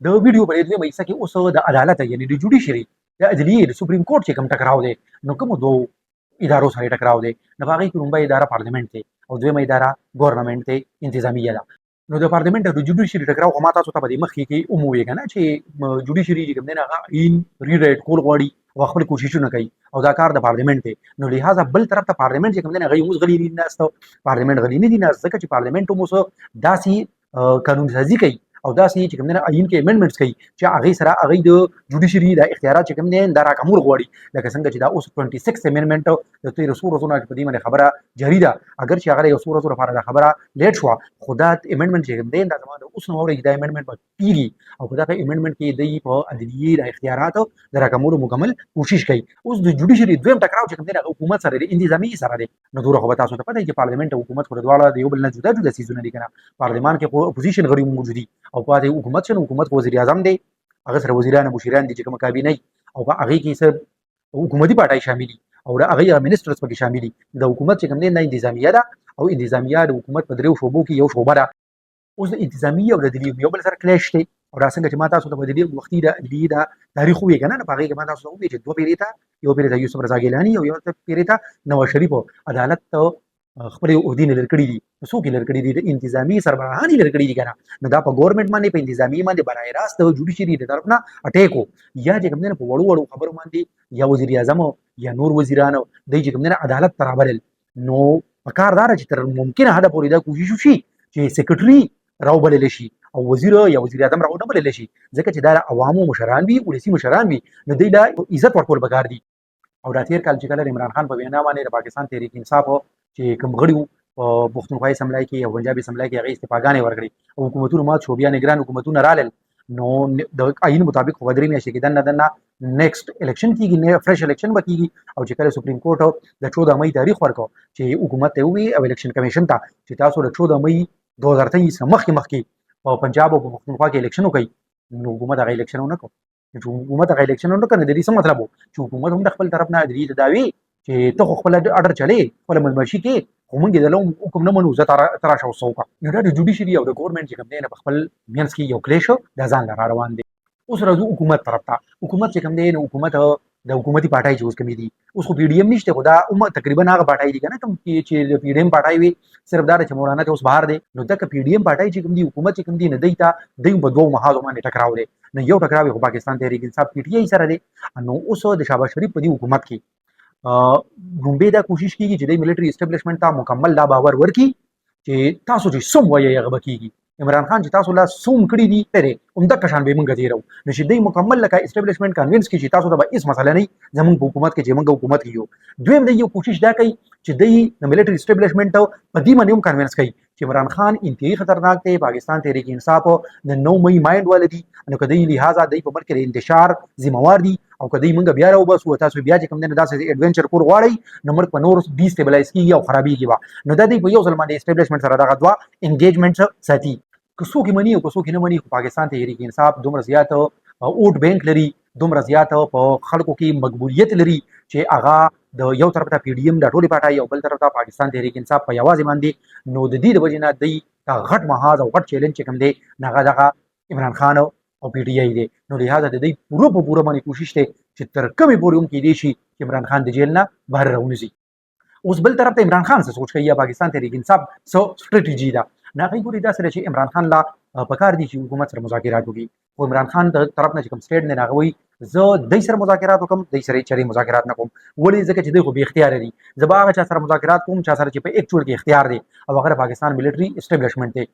د ویډیو په دویمه حصہ کې اوس د عدالت یعنی د جوډیشري د عدلیې د سپریم کورټ چې کوم ټکراو دی نو کوم دوه ادارو سره ټکراو دی نو هغه کې لومړی اداره پارلیمنت دی او دویمه اداره ګورنمنت دی انتظامیه ده نو د پارلیمنت د جوډیشري ټکراو خو ما تاسو ته په دې مخکې کې ومووې که نه چې جوډیشري چې کوم دی هغه ان ریرایټ کول غواړي او خپل کوششونه کوي او دا کار د پارلیمنت دی نو لہذا بل طرف ته پارلیمنت چې کوم دی هغه اوس غلی نه ناست پارلیمنت غلی نه دي ناست ځکه چې پارلیمنت هم اوس داسې قانون سازي کوي او داسې چې کوم دی آئین کې امندمنټس کوي چې هغې سره هغې د جوډیشري د اختیارات چې کوم دی دا راکمول غواړي لکه څنګه چې دا اوس 26 امندمنټ د تېرو څو ورځو نه په دې باندې خبره جاري ده اگر چې هغه یو څو ورځو لپاره دا خبره لیټ شوه خو دا امندمنټ چې کوم دی دا زما د اوس نه واورئ چې دا امندمنټ به کېږي او په دغه امندمنټ کې دوی په عدلیې د اختیاراتو د راکمولو مکمل کوشش کوي اوس د جوډیشري دویم ټکراو چې کوم دی هغه حکومت سره دی انتظامي سره دی نو دومره خو به تاسو ته پته وي چې پارلیمنت او حکومت خو دواړه د یو بل نه جدا جدا څیزونه دي که نه پارلمان کې خو اپوزیشن غړي موجود دي او پاتې حکومت شنو حکومت وزیر اعظم دی هغه سره وزیران مشیران دي چې کوم کابینه او په هغې کې څه حکومتي پارټۍ شامل دي او د هغې منسټرز پکې شامل دي د حکومت چې کوم دی دا انتظامیه ده او انتظامیه د حکومت په دریو شعبو کې یو شعبه ده اوس د انتظامیه او د عدلیې یو بل سره کلیش دی او دا څنګه چې ما تاسو ته په دې وختي د عدلیې د تاریخ ووایي که نه په هغې کې ما تاسو ته ووایي چې دوه پیرې ته یو پیرې ته یوسف رضا ګیلاني او یو پیرې ته نواز شریف عدالت خپل عہدې نه لرې کړي دي څوک یې لرې کړي دي د انتظامي سربراهان یې لرې کړي دي که نه نو دا په ګورنمنټ باندې په انتظامي باندې برای راست د جوډیشري د طرف نه اټیک و یا چې کوم دی په وړو وړو خبرو باندې یا وزیر اعظم یا نور وزیران دی چې کوم دی عدالت ته رابلل نو پکار دا چې تر ممکنه حده پورې دا کوشش وشي چې سیکرټري راوبللی شي او وزیر یا وزیر اعظم راونه بللی شي ځکه چې دا عوامو مشران وي ولسي مشران وي نو دوی له عزت ورکول پکار دي او دا تېر کال چې کله عمران خان په وینا باندې د پاکستان تحریک انصاف چې کوم غړي وو په پښتونخوا اسمبلی کې او پنجاب اسمبلی کې هغې استعفاګانې ورکړې او حکومتونو مات شو بیا نګران حکومتونه رالل نو د آئین مطابق خو به 3 میاشتې کې دننه دننه نیکسټ الیکشن کېږي فرش الیکشن به کېږي او چې کله سپریم کورټ د 14 مۍ تاریخ ورکړ چې حکومت ته ووایي او الیکشن کمیشن ته چې تاسو د 14 مۍ 2023 څخه مخکې په پنجاب او په پښتونخوا کې الیکشن وکړئ نو حکومت هغه الیکشن ونه کړ چې حکومت هغه الیکشن ونه کړ نو د دې څه مطلب و چې حکومت هم د خپل طرف نه عدلیې ته دعوې چې ته خو خپل اډر چلې خپل ملمشي کې خو موږ د لوم حکم نه منو زه ته راشه اوس وکړه نو دا د جوډیشري او د ګورنمنټ چې کوم دی په خپل منځ کې یو کلیش دا ځان له روان دی اوس راځو حکومت طرف ته حکومت چې کوم دی نو حکومت د حکومتي پارټۍ چې اوس کومې دي اوس خو پی ډي ایم نشته خو دا تقریبا هغه پارټۍ دي که نه کوم چې د پی ډي ایم پارټۍ وي صرف دا چې مولانا ته اوس بهر دی نو دغه پی ډي ایم پارټۍ چې کوم دي حکومت چې کوم دي نه دی ته دوی په دوو محاذو باندې ټکراو دی نو یو ټکراو خو پاکستان تحریک انصاف پی ټي آی سره دی نو اوس د شهباز شریف په دې حکومت کې لومبې دا کوشش کیږي چې د ملټري اسټابلیشمنت ته مکمل دا باور ورکړي چې تاسو چې څوم وایي هغه به کېږي عمران خان چې تاسو لا څوم کړي دي پرې همدغه شان به موږ تېرو نو چې دوی مکمل لکه اسټابلیشمنت کنوینس کړي چې تاسو ته به هېڅ مسله نه وي زموږ په حکومت کې چې موږ حکومت کې یو دویم دی یو کوشش دا کوي چې دوی د ملټري اسټابلیشمنت په دې باندې هم کنوینس کوي چې عمران خان انتهایی خطرناک دی پاکستان تحریک انصاف د 9 مۍ مایند والدي نو که دوی لحاظه دوی په ملک کې د انتشار ذمہوار دي او که دوی موږ بیا راوباسو تاسو بیا چې کوم دی نو داسې ایډونچر کول غواړئ نو ملک په نور ډیسټیبلایز کېږي او خرابېږي به نو دا دوی په یو ځل باندې اسټابلیشمنت سره دغه دوه انګیجمنټ ساتي که څوک یې مني او که څوک یې نه مني خو پاکستان تحریک انصاف دومره زیات اوټ بینک لري دومره زیات په خلکو کې مقبولیت لري چې هغه د یو طرف ته پی ډي ایم د ټولې پارټۍ او بل طرف ته پاکستان تحریک انصاف په یوازې باندې نو د دې د وجې نه دوی دا غټ محاذ او غټ چیلنج چې کوم دی نو هغه دغه عمران خان او پی ډي آی دی نو لہذا د دوی پوره په پوره باندې کوشش دی چې تر کومې پورې هم کېدی شي چې عمران خان د جیل نه بهر راونیسي اوس بل طرف ته عمران خان څه سوچ کوي یا پاکستان تحریک انصاف څه سټریټیجي ده نه هغوی ګوري داسې ده چې عمران خان لا پکار دي چې حکومت سره مذاکرات وکړي خو عمران خان د طرف نه چې کوم سټیټ دی هغه وایي زه دوی سره مذاکرات وکړم دوی سره چرې مذاکرات نه کوم ولې ځکه چې دوی خو بې اختیاره دي زه به هغه چا سره مذاکرات کوم چا سره چې په ایکچوال کې اختیار دی او هغه د پاکستان ملټري اسټابلیشمنټ دی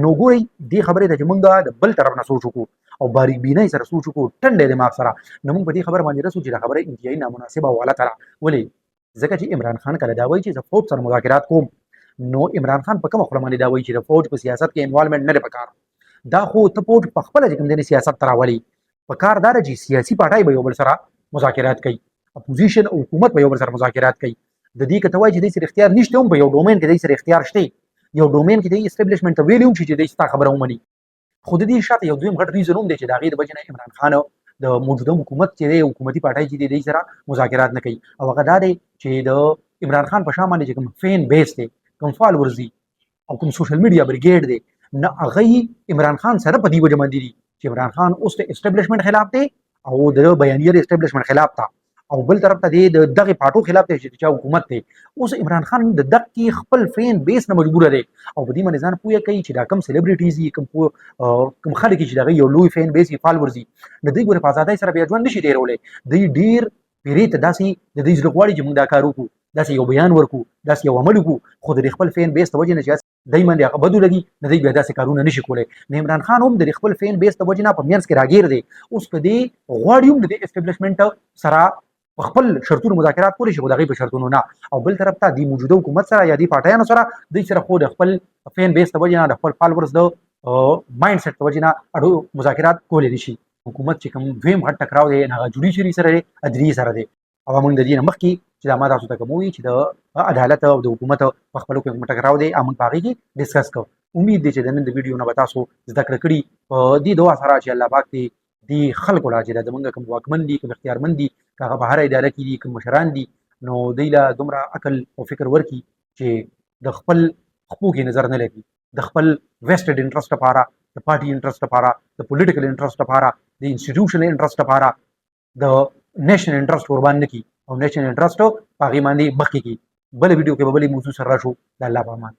نو ګورئ دې خبرې ته چې موږ د بل طرف نه سوچ وکړو او باریک بینۍ سره سوچ وکړو ټنډې دماغ سره نو موږ په دې خبره باندې رسو چې دا خبره انتهایي نامناسبه او غلطه ده ولې ځکه چې عمران خان کله دا وایي چې زه فوج سره مذاکرات کوم نو عمران خان په کومه خوله باندې دا وایي چې د فوج په سیاست کې انوالومنټ نه دی پکار دا خو ته فوج په خپله چې کوم دی سیاست ته راولي پکار دا ده چې سیاسي پارټۍ به یو بل سره مذاکرات کوي اپوزیشن او حکومت به یو بل سره مذاکرات کوي د دې که ته وایي چې دوی سره اختیار نشته هم په یو ډومین کې دوی سره اختیار شته یو ډومین کې دوی اسټابلیشمنټ ته ویلي هم شي چې دوی ستا خبره ومني خو د دې شاته یو دویم غټ ریزن هم دی چې د هغې د وجې نه عمران خان د موجوده حکومت چې دی حکومتي پارټۍ چې دی دوی سره مذاکرات نه کوي او هغه دا دی چې د عمران خان په شا باندې چې کوم فین بیس دی کوم فالورز دي او کوم سوشل میډیا بریګیډ دی نه هغه عمران خان سره په دې وجه باندې دي چې عمران خان اوس د اسټابلیشمنت خلاف دی او د بیانیه د اسټابلیشمنت خلاف تا او بل طرف ته دی د دغه پارټو خلاف دی چې حکومت دی اوس عمران خان د دغه خپل فین بیس نه مجبور دی او په دې باندې ځان پوهه کوي چې دا کم سلیبریټیز دي کم خلک چې دغه یو لوی فین بیس یې فالوورز دي د دې ګوره په ازادۍ سره بیا ژوند نشي تیرولی دوی ډیر پیرې ته داسې د دې زړه غواړي چې موږ دا کار وکړو داسې یو بیان ورکړو داسې یو عمل وکړو خو د خپل فین بیس ته وجه نه چې دی باندې هغه بدو لګي نه دی بیا داسې کارونه نشي کولی نو عمران خان هم د خپل فین بیس ته وجه نه په منځ کې راګیر دی اوس که دی غواړي هم د دې اسټابلیشمنټ سره په خپل شرطونو مذاکرات کولی شي خو د هغې په شرطونو نه او بل طرف ته د موجوده حکومت سره یا د پارټیانو سره دوی سره خو د خپل فین بیس ته وجه نه د خپل فالورز د مایند سیټ ته وجه نه اړو مذاکرات کولی دي شي حکومت چې کوم دویم غټ ټکراو دی هغه جوډیشري سره دی عدلیې سره دی او موږ د دې نه مخکې چې دا ما تاسو ته کوم وویل چې د عدالت او د حکومت په خپلو کې کوم ټکراو دی موږ په هغې کې ډسکس کوو امید دی چې د نن د ویډیو نه به تاسو زده کړه کړي په دې دعا سره چې الله پاک دې دې خلکو لا چې زموږ کوم واکمن دي کوم اختیارمند دي که هغه په هره اداره کې دي کوم مشران دي نو دوی له دومره عقل او فکر ورکړي چې د خپل حقوق نظر نه لګي د خپل ویسټډ انټرست لپاره د پارټي انټرست لپاره د پولیټیکل انټرست لپاره د انسټیټیوشنل انټرست لپاره د نیشنل انټرست قربان نه کړي او نیشنل انټرست په هغې باندې مخکې کړي بله ویډیو کې به بلې موضوع سره راشو د الله په امان